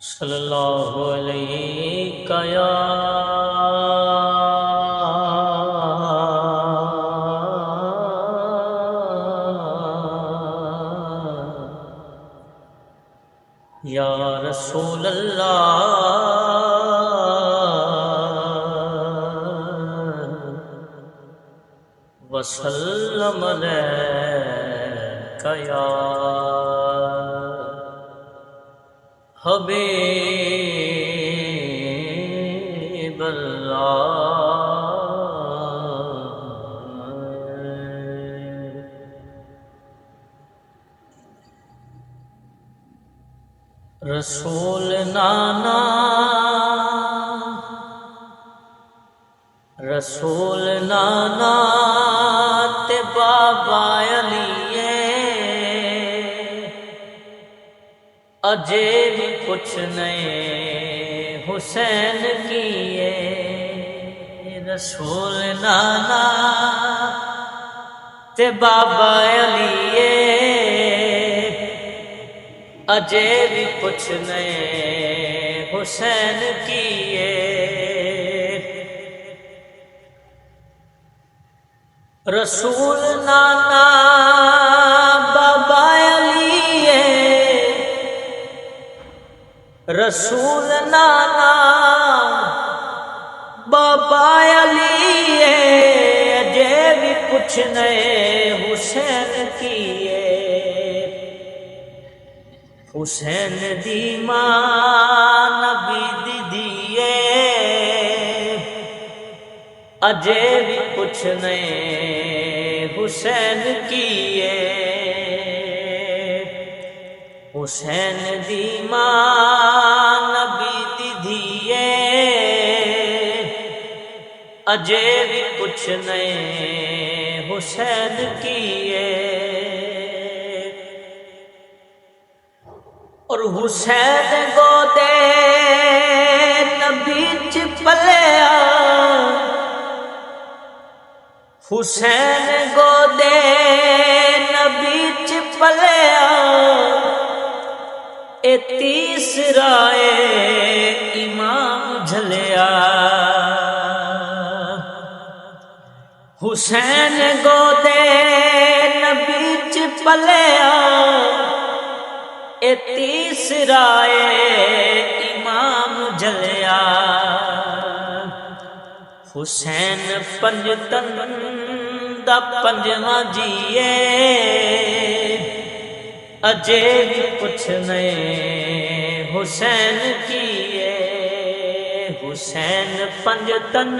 صلی اللہ علیہ یا رسول اللہ وسلم علیک یا حبیب اللہ۔ رسول نانا رسول نانا تے بابا علی اجے بھی کچھ نئے حسین کیے۔ رسول نانا تے بابا علی اجے بھی کچھ نئے حسین کیے۔ رسول نانا بابا علی رسول نانا بابا علی اجے بھی کچھ نئے حسین کیے۔ حسین دی ماں نبی دی دیے اجے بھی کچھ نئے حسین کیے۔ حسین دی ماں نبی دی دیے اجے بھی کچھ نئے حسین کیے۔ اور حسین گودے نبی چ پلیا حسین گودے نبی چ پلیا اے تیسرا امام جھلیا۔ حسین گودے نبی چ پلیا اے تیسرا امام جھلیا۔ حسین پنجتن دا پنجواں جیے اجے بھی کچھ نئے حسین کیے۔ حسین پنجتن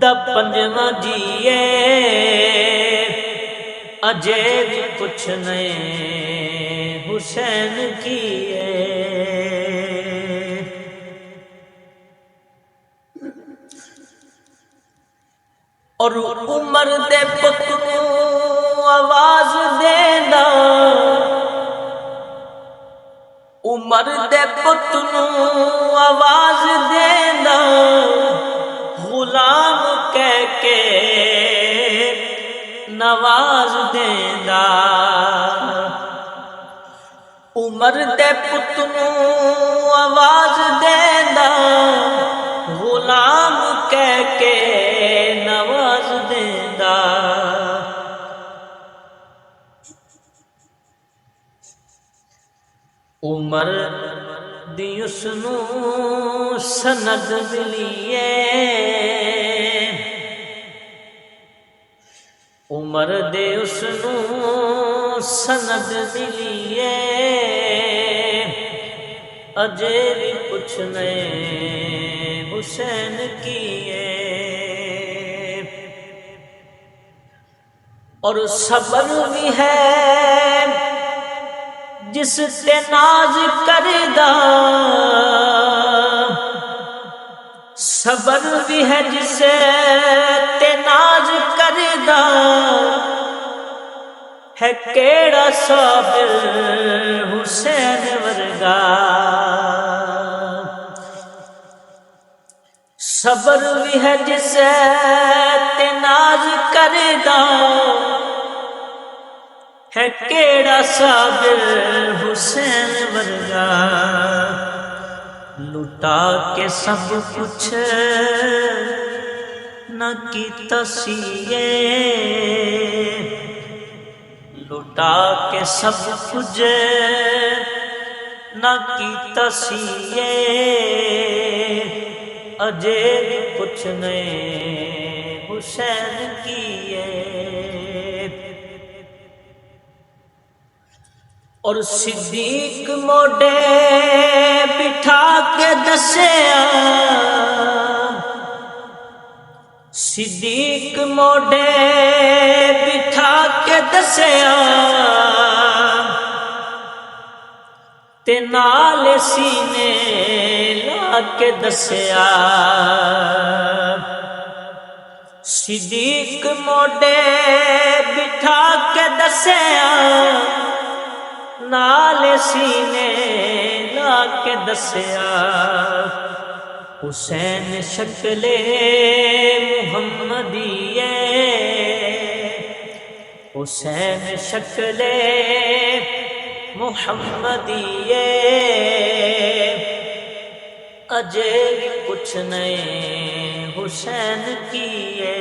دا پنجواں جیے اجے بھی کچھ نئے حسین کیے۔ اور عمر دے پت آواز دیندا عمر دے پت آواز دیندا غلام کہہ کے نواز دیندا۔ عمر دے پت آواز دیندا غلام کہہ کے نواز دیندا۔ عمر دی اسنو سند ملیے عمر دے اسنو سند ملیے اجے بھی کچھ نئے حسین کیے۔ اور صبر بھی ہے جس تے ناز کردا صبر بھی ہے جس تے ناز کردا ہے کیڑا صابر حسین ورگا۔ صبر بھی ہے جس تے ناز کردا ہے کیڑا صابر حسین ورگا لٹا کے سب کچھ نہ کیتا سی لٹا کے سب کچھ نہ کیتا سی اجے بھی کچھ نہیں حسین کیے اور صدیق موڈے بٹھا کے دسیا صدیق موڈے بٹھا کے دسیا تے نال سینے لا کے دسیا صدیق موڈے بٹھا کے دسیا نال سینے لا کے دسیا حسین شکل محمدی حسین شکل محمدی اجے بھی کچھ نہیں حسین کیے